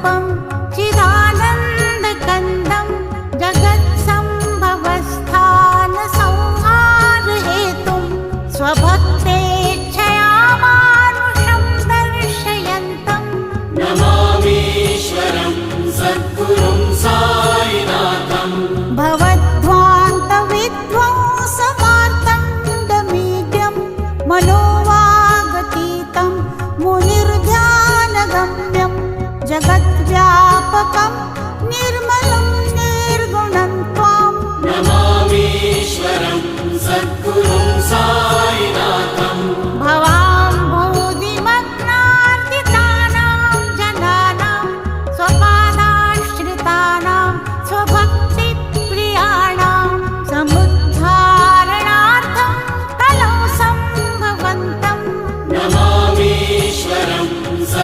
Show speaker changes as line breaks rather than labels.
स्वरूपं चिदानन्दकन्दं जगत्सम्भवस्थानसंहारहेतुं स्वभक्तेच्छया मानुषं दर्शयन्तं
नमामीश्वरं सद्गुरुं साईनाथं
भवद्ध्वान्तविध्वंसमार्तण्डमीड्यं मनोवागतीतं मुनिर्ध्यानगम्यं जगत्